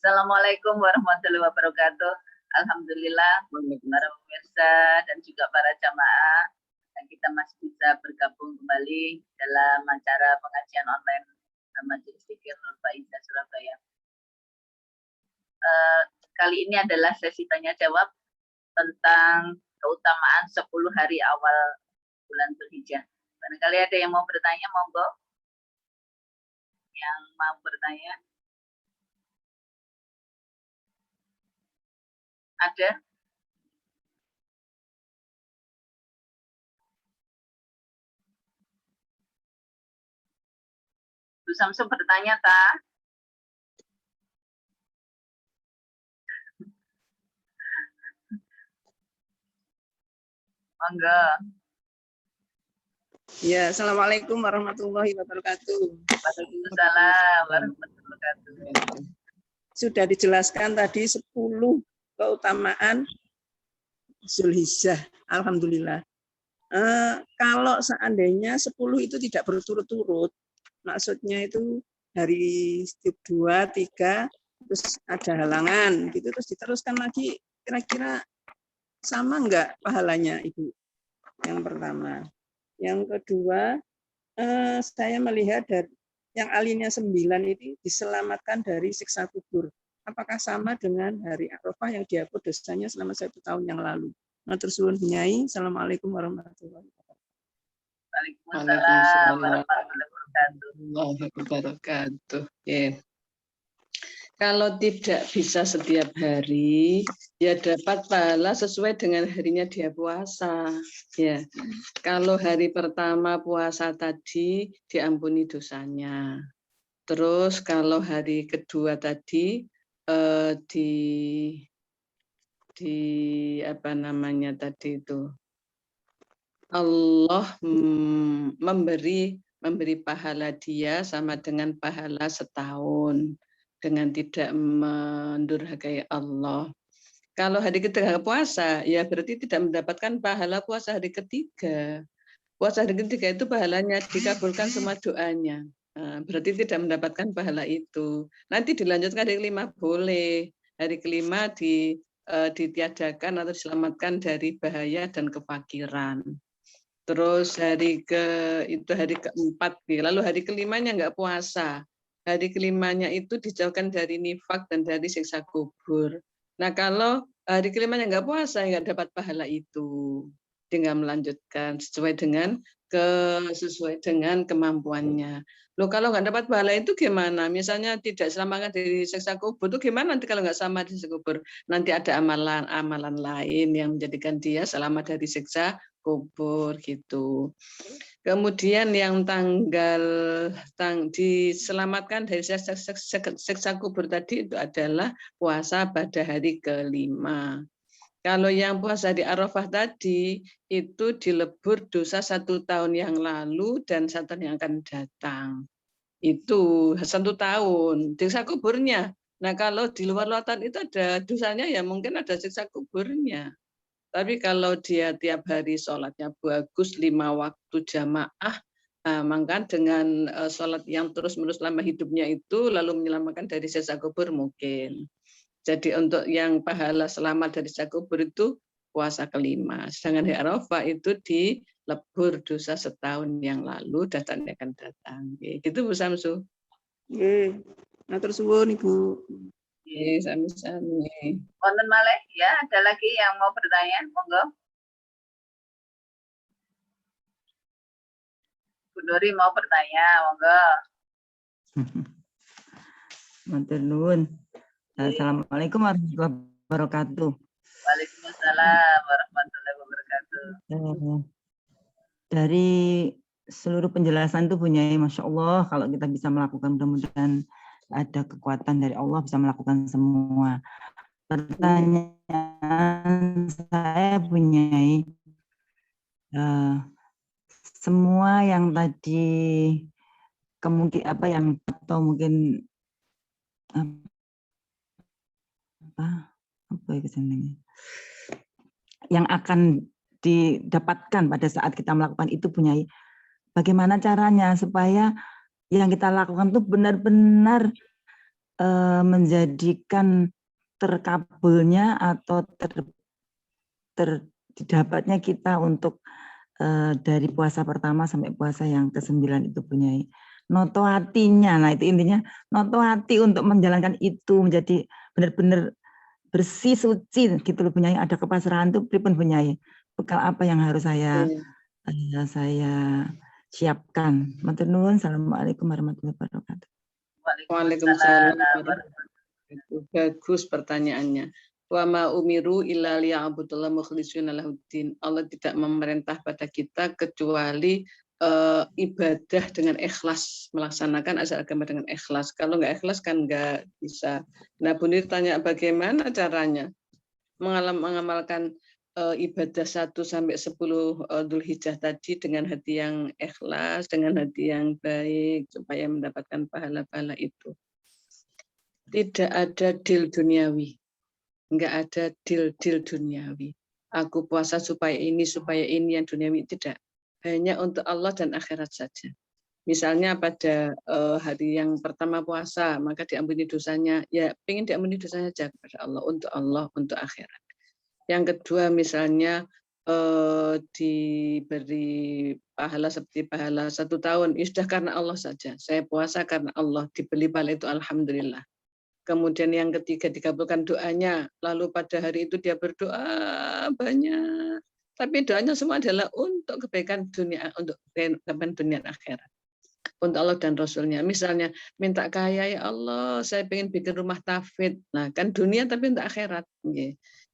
Assalamualaikum warahmatullahi wabarakatuh. Alhamdulillah para pemirsa dan juga para jamaah, kita masih bisa bergabung kembali dalam acara pengajian online Majelis Zikir Nur Faizah Surabaya. Kali ini adalah sesi tanya jawab tentang keutamaan 10 hari awal bulan Dzulhijjah. Barangkali ada yang mau bertanya, monggo. Yang mau bertanya? Ada? Bu Samsung bertanya, tak? Monggo. Ya, Assalamualaikum warahmatullahi wabarakatuh. Waalaikumsalam warahmatullahi wabarakatuh. Sudah dijelaskan tadi 10 keutamaan Dzulhijjah. Alhamdulillah. Kalau seandainya 10 itu tidak berturut-turut, maksudnya itu hari 2, 3, terus ada halangan, gitu terus diteruskan lagi, kira-kira sama enggak pahalanya, Ibu? Yang pertama. Yang kedua, saya melihat dari yang alinya 9 ini diselamatkan dari siksa kubur. Apakah sama dengan hari Arafah yang dihapus dosanya selama 1 tahun yang lalu? Matur suwun Nyai. Assalamualaikum warahmatullahi wabarakatuh. Waalaikumsalam warahmatullahi wabarakatuh. Yeah. Kalau tidak bisa setiap hari, ya dapat pahala sesuai dengan harinya dia puasa. Ya, kalau hari pertama puasa tadi diampuni dosanya. Terus kalau hari kedua tadi di apa namanya tadi itu Allah memberi pahala dia sama dengan pahala setahun dengan tidak mendurhakai Allah. Kalau hari ketiga puasa, ya berarti tidak mendapatkan pahala puasa hari ketiga. Puasa hari ketiga itu pahalanya dikabulkan semua doanya. Berarti tidak mendapatkan pahala itu. Nanti dilanjutkan hari kelima boleh. Hari kelima ditiadakan atau diselamatkan dari bahaya dan kefakiran. Terus hari keempat, lalu hari kelimanya nggak puasa. Hari kelimanya itu dijauhkan dari nifak dan dari siksa kubur. Nah kalau hari kelimanya nggak puasa, nggak dapat pahala itu. Tinggal melanjutkan sesuai dengan kemampuannya. Loh kalau nggak dapat pahala itu gimana? Misalnya tidak selamatkan dari siksa kubur itu gimana nanti kalau nggak sama di siksa kubur? Nanti ada amalan lain yang menjadikan dia selamat dari siksa kubur gitu. Kemudian yang diselamatkan dari siksa kubur tadi itu adalah puasa pada hari kelima. Kalau yang puasa di Arafah tadi itu dilebur dosa 1 tahun yang lalu dan 1 tahun yang akan datang. Itu 1 tahun siksa kuburnya. Nah kalau di luar lautan itu ada dosanya ya mungkin ada siksa kuburnya. Tapi kalau dia tiap hari sholatnya bagus 5 waktu jamaah, maka dengan sholat yang terus-menerus selama hidupnya itu lalu menyelamatkan dari siksa kubur mungkin. Jadi untuk yang pahala selamat dari siksa kubur itu puasa kelima. Sedangkan hari Arafah itu dilebur dosa setahun yang lalu dan akan datang. Gitu Bu Samsu. Matur suwun Ibu. Sami-sami. Wonten malih ya, ada lagi yang mau bertanya, monggo. Bu Nuri mau bertanya, monggo. Matur nuwun. Assalamualaikum warahmatullahi wabarakatuh. Waalaikumsalam warahmatullahi wabarakatuh. Dari seluruh penjelasan itu punya, Masya Allah, kalau kita bisa melakukan, mudah-mudahan ada kekuatan dari Allah bisa melakukan semua. Pertanyaan saya punya semua yang tadi kemungkinan apa yang atau mungkin apa ya kesannya yang akan didapatkan pada saat kita melakukan itu punya bagaimana caranya supaya yang kita lakukan itu benar-benar menjadikan terkabulnya atau didapatnya kita untuk dari puasa pertama sampai puasa yang ke-9 itu punya noto hatinya. Nah itu intinya noto hati untuk menjalankan itu menjadi benar-benar bersih suci gitu loh punya, ada kepasrahan tuh pripun punya, bekal apa yang harus saya siapkan. Matur nuwun. Assalamualaikum warahmatullahi wabarakatuh. Waalaikumsalam. Bagus pertanyaannya. Wa ma umiru illa liya'budullaha mukhlishina lahuddin. Allah tidak memerintah pada kita kecuali ibadah dengan ikhlas, melaksanakan asal agama dengan ikhlas. Kalau nggak ikhlas kan nggak bisa. Nah, Bu Nir tanya bagaimana caranya mengamalkan ibadah 1 sampai 10 Dzulhijjah tadi dengan hati yang ikhlas, dengan hati yang baik supaya mendapatkan pahala-pahala itu. Tidak ada deal duniawi. Enggak ada deal duniawi. Aku puasa supaya ini yang duniawi, tidak. Hanya untuk Allah dan akhirat saja. Misalnya pada hari yang pertama puasa, maka diampuni dosanya. Ya, pengen diampuni dosanya saja kepada Allah, untuk akhirat. Yang kedua misalnya diberi pahala seperti pahala 1 tahun, ya sudah karena Allah saja. Saya puasa karena Allah, diberi pahala itu alhamdulillah. Kemudian yang ketiga dikabulkan doanya, lalu pada hari itu dia berdoa banyak. Tapi doanya semua adalah untuk kebaikan dunia, untuk kebaikan dunia dan akhirat. Untuk Allah dan Rasulnya. Misalnya minta kaya, ya Allah, saya pengen bikin rumah tafid. Nah, kan dunia tapi untuk akhirat.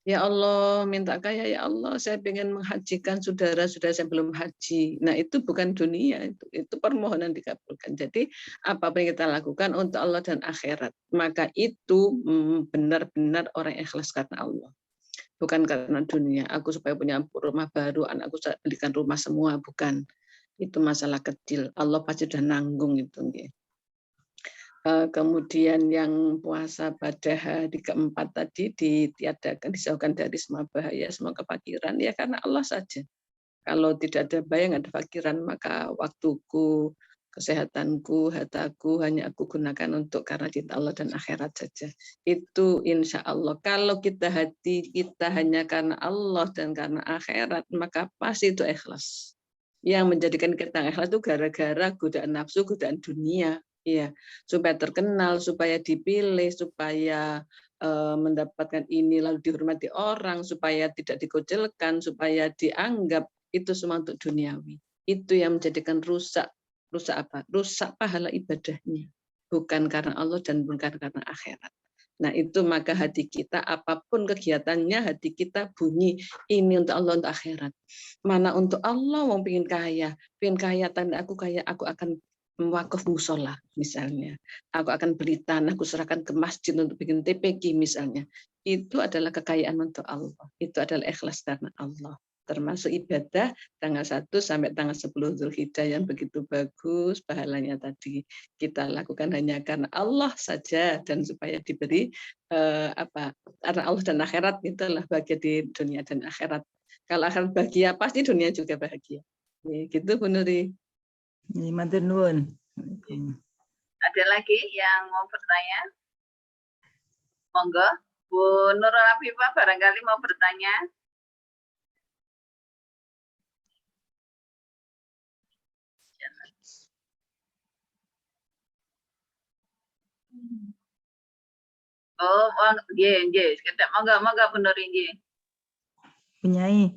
Ya Allah, minta kaya, ya Allah, saya pengen menghajikan saudara-saudara saya belum haji. Nah, itu bukan dunia, itu permohonan dikabulkan. Jadi, apapun yang kita lakukan untuk Allah dan akhirat, maka itu benar-benar orang ikhlas karena Allah. Bukan karena dunia, aku supaya punya rumah baru, anakku belikan rumah semua, bukan. Itu masalah kecil. Allah pasti sudah nanggung itu. Kemudian yang puasa pada hari keempat tadi ditiadakan, dijauhkan dari semua bahaya, semua kefakiran, ya karena Allah saja. Kalau tidak ada bahaya, nggak ada fakiran, maka waktuku, kesehatanku, hartaku hanya aku gunakan untuk karena cinta Allah dan akhirat saja. Itu insya Allah. Kalau hati kita hanya karena Allah dan karena akhirat, maka pasti itu ikhlas. Yang menjadikan kita ikhlas itu gara-gara godaan nafsu, godaan dunia. Iya, supaya terkenal, supaya dipilih, supaya mendapatkan ini lalu dihormati orang, supaya tidak dikucilkan, supaya dianggap, itu semua untuk duniawi. Itu yang menjadikan rusak apa? Rusak pahala ibadahnya. Bukan karena Allah dan bukan karena akhirat. Nah, itu maka hati kita apapun kegiatannya, hati kita bunyi ini untuk Allah, untuk akhirat. Mana untuk Allah mau pengen kaya tanda aku kaya, aku akan wakaf musola misalnya, aku akan beli tanah, aku serahkan ke masjid untuk bikin TPQ misalnya. Itu adalah kekayaan untuk Allah. Itu adalah ikhlas karena Allah. Termasuk ibadah tanggal 1 sampai tanggal 10 Dzulhijjah yang begitu bagus pahalanya tadi. Kita lakukan hanya karena Allah saja dan supaya diberi karena Allah dan akhirat, itulah bahagia di dunia dan akhirat. Kalau akhirat bahagia, pasti dunia juga bahagia. Gitu Bu Nuri. Matur nuwun. Ada lagi yang mau bertanya? Monggo, Bu Nurul Afifah barangkali mau bertanya. Oh, nggih, monggo Bu Nuri nggih. Punyai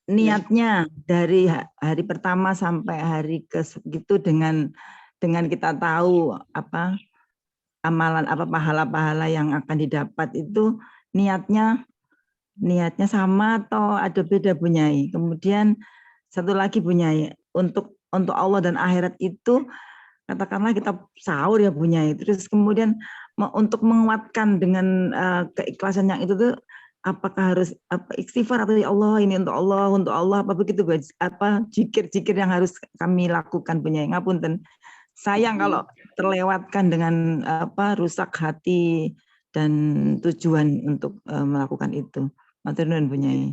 niatnya dari hari pertama sampai hari ke segitu dengan kita tahu apa amalan apa pahala-pahala yang akan didapat itu niatnya sama atau ada beda Bunyai. Kemudian satu lagi Bunyai, untuk Allah dan akhirat itu katakanlah kita sahur ya Bunyai, terus kemudian untuk menguatkan dengan keikhlasan yang itu tuh apakah harus istighfar atau ya Allah ini untuk Allah apa begitu apa zikir yang harus kami lakukan Bunyai. Ngapunten. Sayang kalau terlewatkan dengan rusak hati dan tujuan untuk melakukan itu. Matur nuwun Bunyai.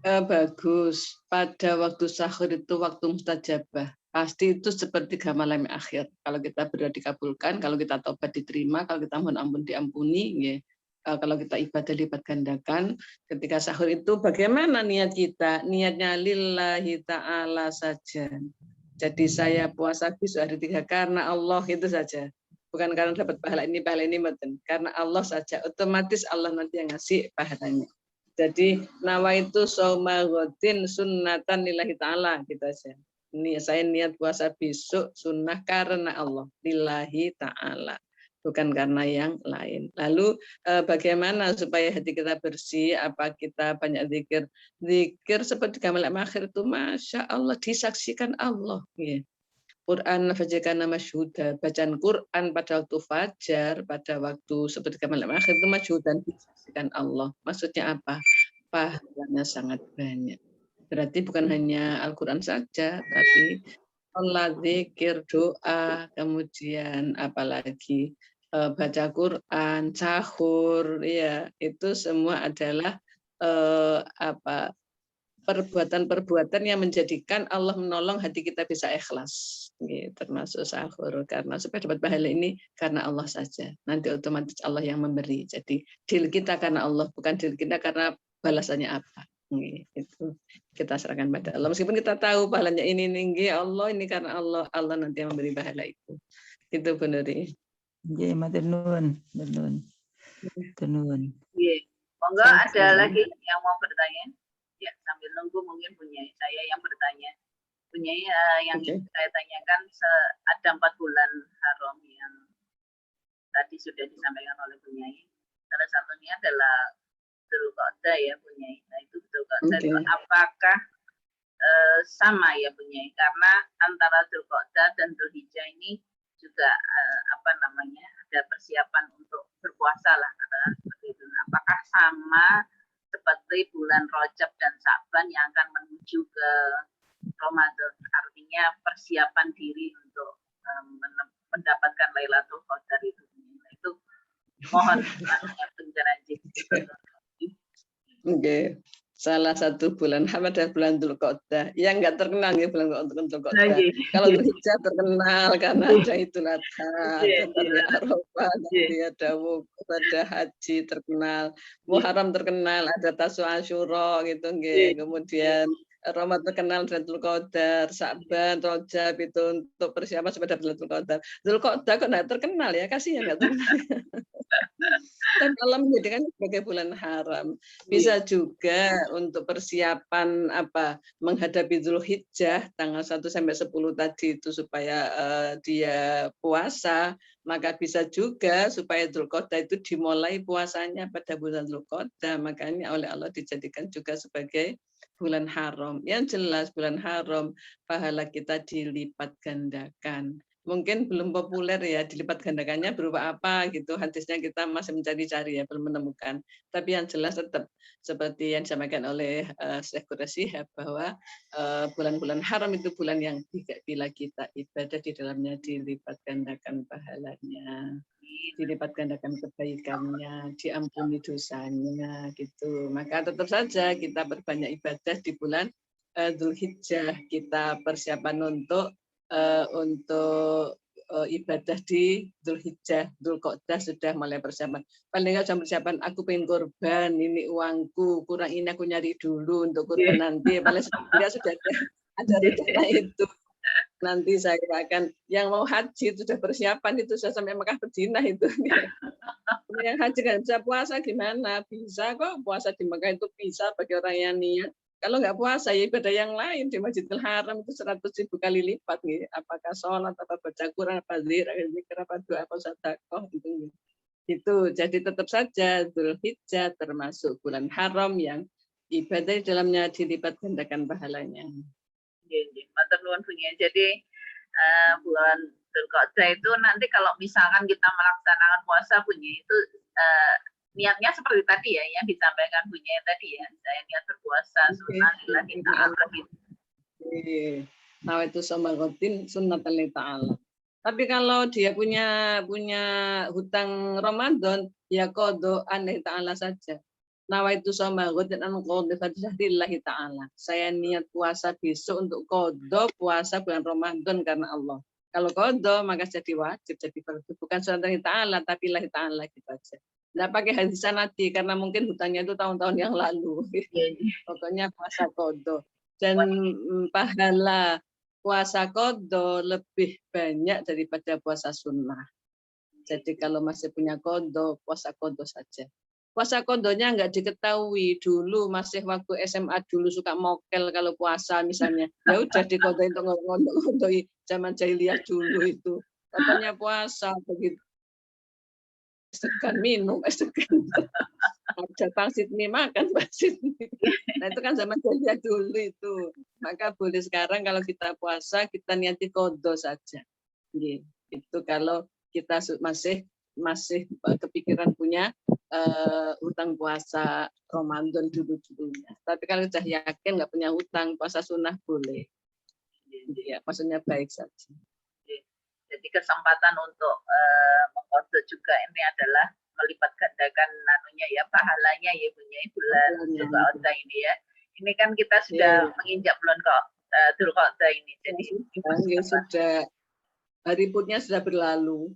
Bagus. Pada waktu sahur itu waktu mustajabah. pasti itu seperti malam akhir. Kalau kita berdoa dikabulkan, kalau kita taubat diterima, kalau kita mohon ampun diampuni, ya. Kalau kita ibadah lipat gandakan. Ketika sahur itu bagaimana niat kita? Niatnya lillahi ta'ala saja. Jadi saya puasa besok hari 3 karena Allah, itu saja. Bukan karena dapat pahala ini betul. Karena Allah saja. Otomatis Allah nanti yang ngasih pahalanya. Jadi nawaitu shauma ghadin sunnatan lillahi ta'ala, gitu aja. Ini saya niat puasa besok sunnah karena Allah, lillahi ta'ala. Bukan karena yang lain. Lalu bagaimana supaya hati kita bersih? Apa kita banyak zikir? Zikir seperti malam akhir itu, masya Allah, disaksikan Allah. Ya. Quran fajarkan masyhuda, bacaan Quran pada waktu fajar, pada waktu seperti malam akhir itu masyhudan, disaksikan Allah. Maksudnya apa? Pahalanya sangat banyak. Berarti bukan hanya Al-Quran saja, tapi sholat, zikir, doa, kemudian apalagi baca Quran, sahur, ya itu semua adalah perbuatan-perbuatan yang menjadikan Allah menolong hati kita bisa ikhlas, termasuk sahur, karena supaya dapat pahala ini karena Allah saja. Nanti otomatis Allah yang memberi. Jadi deal kita karena Allah, bukan deal kita karena balasannya apa. Itu kita serahkan pada Allah. Meskipun kita tahu pahalanya ini tinggi, Allah ini karena Allah, Allah nanti yang memberi pahala itu. Itu benar. Nggih, matur nuwun, nuwun. Nuwun. Nggih. Monggo ada lagi yang mau bertanya? Ya, sambil nunggu mungkin punya saya yang bertanya. Punya yang saya tanyakan ada 4 bulan haram yang tadi sudah disampaikan oleh Bunyai. Salah satunya adalah Dzulqa'dah ya Bunyai. Nah itu Dzulqa'dah itu apakah sama ya Bunyai? Karena antara Dzulqa'dah dan Dzulhijjah ini juga ada persiapan untuk berpuasa lah katakan seperti itu. Apakah sama seperti bulan Rajab dan Sa'ban yang akan menuju ke Ramadan, artinya persiapan diri untuk mendapatkan Lailatul Qadar itu. Itu mohon pencerahan. Oke. Salah satu bulan apa adalah bulan Dzulqa'dah. Yang enggak terkenal ya bulan Dzulqa'dah. Kalau Dzulhijjah terkenal karena ada Idul Adha, ada Arafah, ada wukuf, ada haji terkenal. Muharram terkenal, ada Tasu'a Asyura gitu nggih. Kemudian Ramadan terkenal dan Dzulqa'dah, Sa'ban, Rajab itu untuk persiapan supaya dapat Dzulqa'dah. Dzulqa'dah kok enggak terkenal ya, kasihan enggak terkenal. Dan Allah menjadikan sebagai bulan haram. Bisa juga untuk persiapan menghadapi Dzulhijjah tanggal 1 sampai 10 tadi itu supaya dia puasa, maka bisa juga supaya Dzulqa'dah itu dimulai puasanya pada bulan Dzulqa'dah. Makanya oleh Allah dijadikan juga sebagai bulan haram. Yang jelas bulan haram pahala kita dilipat gandakan. Mungkin belum populer ya, dilipat gandakannya berupa apa gitu. Hadisnya kita masih mencari-cari ya, belum menemukan. Tapi yang jelas tetap seperti yang disampaikan oleh Syekh Quraisy bahwa bulan-bulan haram itu bulan yang bila kita ibadah di dalamnya dilipat gandakan pahalanya, dilipat gandakan kebaikannya, diampuni dosanya gitu. Maka tetap saja kita berbanyak ibadah di bulan Dzulhijjah. Kita persiapan untuk ibadah di Dzulhijjah, Dzulqa'dah sudah mulai persiapan. Paling nggak sudah persiapan, aku pengen korban, ini uangku, kurang ini aku nyari dulu untuk korban nanti. Paling sudah ada rencana itu. Nanti saya akan, yang mau haji sudah persiapan itu, sudah sampai Mekah Madinah itu. Yang haji kan bisa puasa gimana? Bisa kok puasa di Mekah itu bisa bagi orang yang niat. Kalau nggak puasa ya ibadah yang lain di Masjidil Haram itu 100.000 kali lipat nih. Apakah sholat, apa baca Quran, apa zikir, apa doa, apa sedekah gitu. Itu jadi tetap saja Dzulhijjah termasuk bulan haram yang ibadah di dalamnya dilipat gandakan pahalanya. Matur nuwun punya. Jadi bulan Dzulqa'dah itu nanti kalau misalkan kita melaksanakan puasa punya itu niatnya seperti tadi ya yang disampaikan Bunya tadi ya, saya niat berpuasa sunnalillahi ta'ala gitu. Nah itu sama rutin sunnatullahi ta'ala. Tapi kalau dia punya hutang Ramadan ya qadha lillahi ta'ala saja. Nawaitu shoma ghadin an qadhi fadlillahi ta'ala. Saya niat puasa besok untuk qadha puasa bulan Ramadan karena Allah. Kalau qadha maka jadi wajib, jadi fardu. Bukan sunnah ta'ala tapi lillahi ta'ala gitu aja. Nggak pakai hadis sanadi karena mungkin hutangnya itu tahun-tahun yang lalu. Pokoknya puasa qadha. Dan pahala puasa qadha lebih banyak daripada puasa sunnah. Jadi kalau masih punya qadha, puasa qadha saja. Puasa qadhanya nggak diketahui dulu, masih waktu SMA dulu suka mokel kalau puasa misalnya. Ya udah diqadhain untuk ngontok zaman jahiliyah dulu itu. Katanya puasa begitu. Segan minum, segan. Ada pangsit mie makan pangsit mie. Nah itu kan zaman jahiliyah dulu itu. Maka boleh sekarang kalau kita puasa kita niati qadha saja. Itu kalau kita masih kepikiran punya hutang puasa Ramadan dulu-dulunya. Tapi kalau sudah yakin nggak punya hutang, puasa sunnah boleh. Ya, maksudnya baik saja. Jadi kesempatan untuk mengqadha juga ini adalah melipat gandakan ya pahalanya ya punya bulan Dzulqa'dah ini ya. Ini kan kita sudah menginjak bulan Dzulqa'dah ini. Jadi sudah hari putnya sudah berlalu.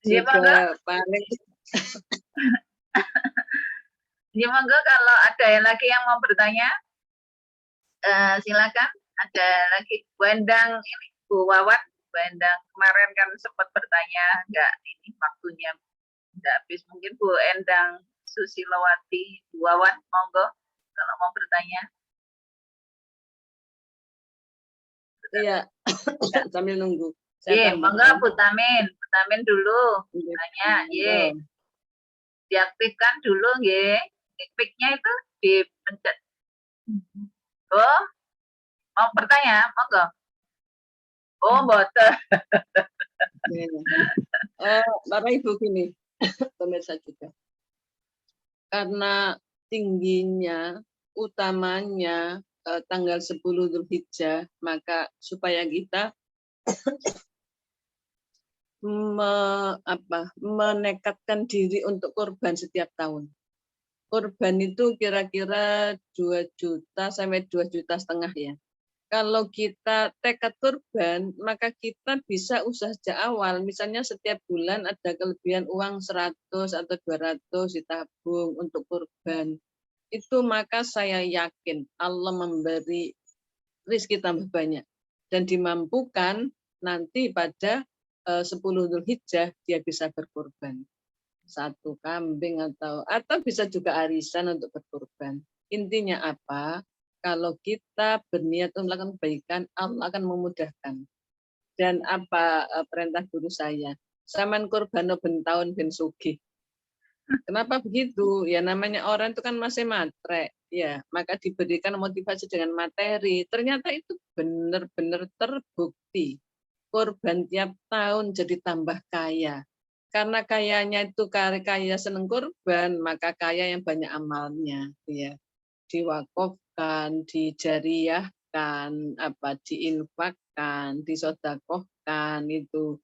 Ya, paling. Ya, monggo kalau ada yang lagi yang mau bertanya, silakan. Ada lagi Bu Endang ini, Bu Wawan. Bu Endang kemarin kan sempat bertanya, enggak ini waktunya enggak habis. Mungkin Bu Endang Susilowati, Bu Wawan, monggo kalau mau bertanya. Iya, sambil nunggu. Iya, monggo Bu Tamin dulu tanya, ye. Diaktifkan dulu, ye. Mic-nya itu dipencet. Oh, mau bertanya, monggo. Oh, mboten. Bapak Ibu gini, pemirsa juga. Karena tingginya, utamanya tanggal 10 Dzulhijjah, maka supaya kita menekatkan diri untuk korban setiap tahun. Korban itu kira-kira 2 juta sampai 2,5 juta ya. Kalau kita tekad korban, maka kita bisa usaha sejak awal. Misalnya setiap bulan ada kelebihan uang 100 atau 200 ditabung untuk korban. Itu maka saya yakin Allah memberi rezeki tambah banyak. Dan dimampukan nanti pada 10 Dzulhijjah dia bisa berkorban. 1 kambing atau bisa juga arisan untuk berkorban. Intinya apa? Kalau kita berniat untuk melakukan kebaikan, Allah akan memudahkan. Dan apa perintah guru saya? Saman korbano bentaun ben sugih. Kenapa begitu? Ya namanya orang itu kan masih matre, ya maka diberikan motivasi dengan materi. Ternyata itu benar-benar terbukti. Korban tiap tahun jadi tambah kaya. Karena kayanya itu kaya seneng korban, maka kaya yang banyak amalnya, ya. Diwakafkan, dijariyahkan, diinfakkan, disodakohkan, itu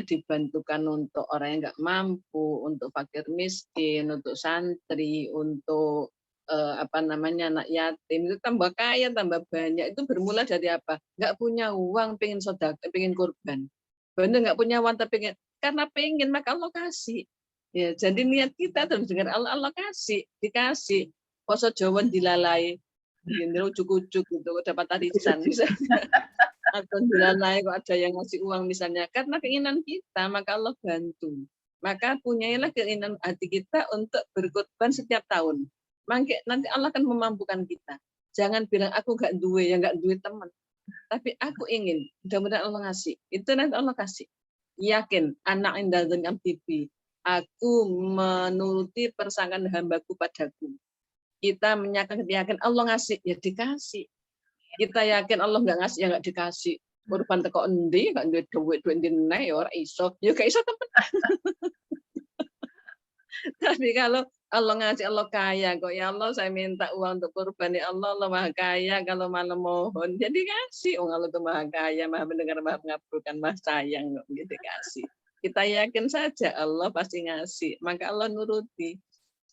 dibantukan untuk orang yang nggak mampu, untuk fakir miskin, untuk santri, untuk anak yatim, itu tambah kaya, tambah banyak. Itu bermula dari apa? Nggak punya uang, pengen sedekah, pengen korban. Benar nggak punya uang, tapi karena pengen, maka Allah kasih. Ya, jadi niat kita terus dengar Allah kasih, dikasih. Poso Jawa dilalai, ujuk-ujuk gitu, dapat arisan misalnya. Atau dilalai kok ada yang ngasih uang misalnya. Karena keinginan kita, maka Allah bantu. Maka punyailah keinginan hati kita untuk berkorban setiap tahun. Nanti Allah akan memampukan kita. Jangan bilang aku nggak duwe, ya nggak duwe teman. Tapi aku ingin, mudah-mudahan Allah ngasih. Itu nanti Allah kasih. Yakin, anak indah dan amtibi. Aku menuruti persangkaan hambaku padaku. Kita yakin Allah ngasih, ya dikasih. Kita yakin Allah nggak ngasih, ya nggak dikasih. Korban teko endi, nggak duit ndine ya ora iso. Ya gak iso temen. Tapi kalau Allah ngasih, Allah kaya kok, ya Allah saya minta uang untuk korban, ya Allah maha kaya, kalau malam mohon jadi kasih. Allah itu maha kaya, maha mendengar, maha mengabulkan, maha sayang kok gitu kasih. Kita yakin saja Allah pasti ngasih, maka Allah nuruti.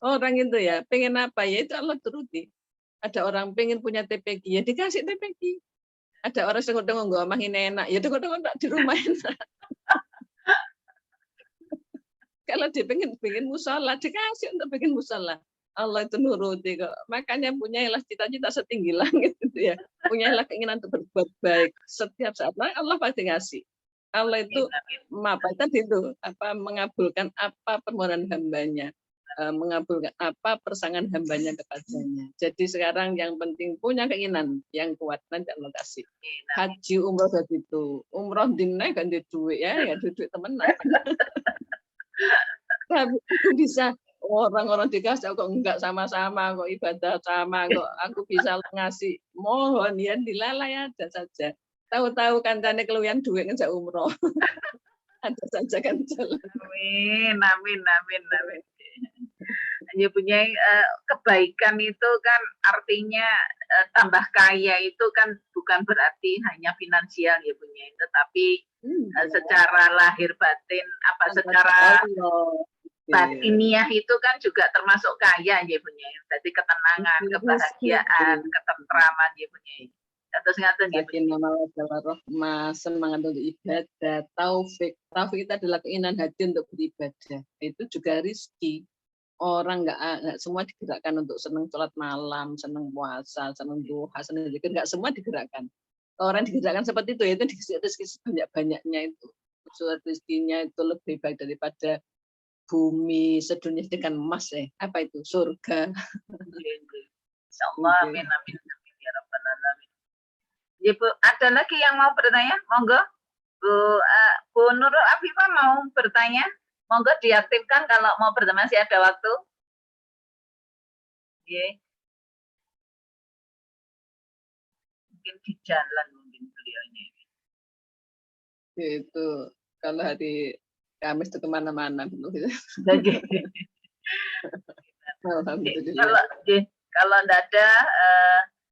Orang itu ya pengen apa ya itu Allah turuti. Ada orang pengen punya TPG ya dikasih TPG. Ada orang yang nggak omongin enak ya tengok-tengok di rumah enak. Kalau dia pengen musola dikasih untuk bikin musola. Allah itu nuruti kok. Makanya punyailah cita-cita setinggi langit gitu ya. Punyailah keinginan untuk berbuat baik setiap saat. Allah pasti ngasih. Allah itu mengabulkan apa permohonan hambanya, mengabulkan apa persangan hambanya kepadanya. Jadi sekarang yang penting punya keinginan yang kuat, nanti Allah kasih. Haji umroh begitu, umroh dinai kan di duit ya duit temenan. Tapi bisa orang-orang dikasih kok enggak sama-sama, kok ibadah sama, kok aku bisa ngasih. Mohon ya dilalai ada saja. Tahu-tahu kancane keluyan duit ngejak umroh. Ada saja kan jalan. Amin. Ya punya kebaikan itu kan artinya tambah kaya itu kan bukan berarti hanya finansial ya punya, tetapi secara lahir batin secara batiniah itu kan juga termasuk kaya ya punya. Jadi ketenangan, kebahagiaan, ketentraman ya punya. Terus ngaten ya nama rahmah, semangat untuk ibadah, taufik itu adalah keinginan hati untuk beribadah. Itu juga rizki. Orang nggak semua digerakkan untuk senang sholat malam, senang puasa, senang duha, senang zikir, nggak semua digerakkan. Orang digerakkan seperti itu, itu rezeki sebanyak-banyaknya itu. Surat rezekinya itu lebih baik daripada bumi sedunia dengan emas apa itu surga. Insyaallah amin ya rabbal alamin. Ya Bu, ada lagi yang mau bertanya? Monggo. Bu Nurul Afifah mau bertanya? Monggo diaktifkan kalau mau bertanya, masih ada waktu. Yeah. Mungkin di jalan mungkin beliaunya. Itu kalau hari Kamis itu kemana-mana. Alhamdulillah. Kalau tidak ada,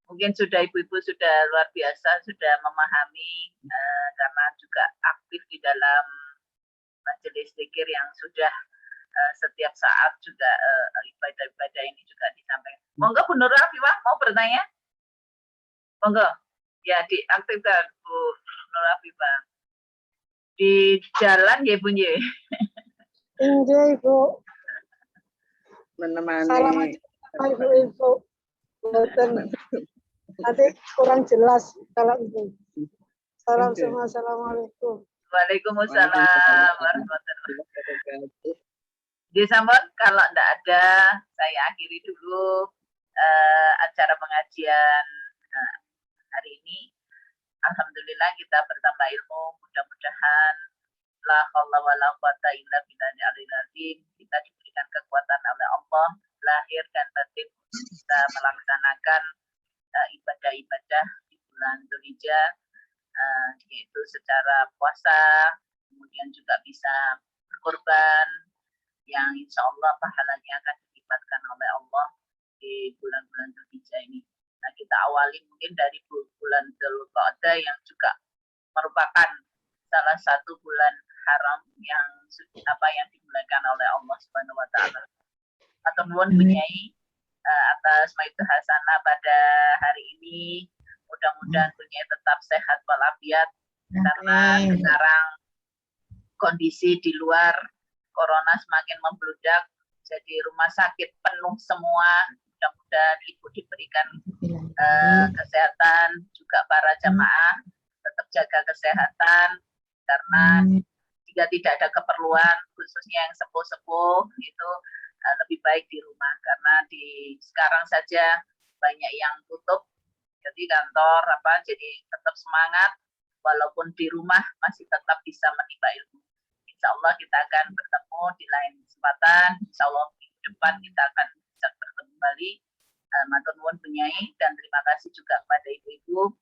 mungkin sudah ibu-ibu sudah luar biasa, sudah memahami karena juga aktif di dalam majelis zikir yang sudah setiap saat juga ibadah-ibadah ini juga disampaikan. Monggo Bu Nurul Afifah mau bertanya? Monggo. Ya diaktifkan Bu Nurul Afifah. Di jalan ya Bu nggih. Nggih Ibu. Menemani. Ibu. Nanti kurang jelas kalau itu. Salam semua, assalamualaikum. Waalaikumsalam warahmatullahi wabarakatuh. Di Sampun, kalau tidak ada, saya akhiri dulu acara pengajian hari ini. Alhamdulillah kita bertambah ilmu, mudah-mudahan la haula wala quwata illa billahil aliyil azim. Kita diberikan kekuatan oleh Allah lahir dan batin untuk bisa melaksanakan ibadah-ibadah di bulan Dzulhijjah, yaitu secara puasa, kemudian juga bisa berkorban yang insya Allah pahalanya akan dilipatkan oleh Allah di bulan-bulan Dzulhijjah ini. Nah, kita awali mungkin dari bulan Dzulqa'dah yang juga merupakan salah satu bulan haram yang dimulakan oleh Allah Subhanahu wa taala. Atau nuwun Bunyai atas maitu hasanah pada hari ini. Mudah-mudahan Bunyai tetap sehat walafiat karena sekarang kondisi di luar corona semakin membludak, jadi rumah sakit penuh semua. Mudah-mudahan Ibu diberikan kesehatan, juga para jamaah tetap jaga kesehatan, karena jika tidak ada keperluan, khususnya yang sepuh-sepuh itu lebih baik di rumah, karena sekarang saja banyak yang tutup, jadi kantor jadi tetap semangat, walaupun di rumah masih tetap bisa menimba ilmu. Insya Allah kita akan bertemu di lain kesempatan. Insya Allah minggu depan kita akan bisa bertemu kembali. Matur nuwun Bunyai, dan terima kasih juga kepada ibu-ibu.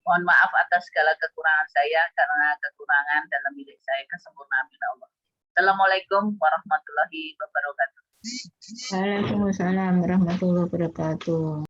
Mohon maaf atas segala kekurangan saya, karena kekurangan dalam milik saya kesempurnaan bila Allah. Assalamualaikum warahmatullahi wabarakatuh. Waalaikumsalam warahmatullahi wabarakatuh.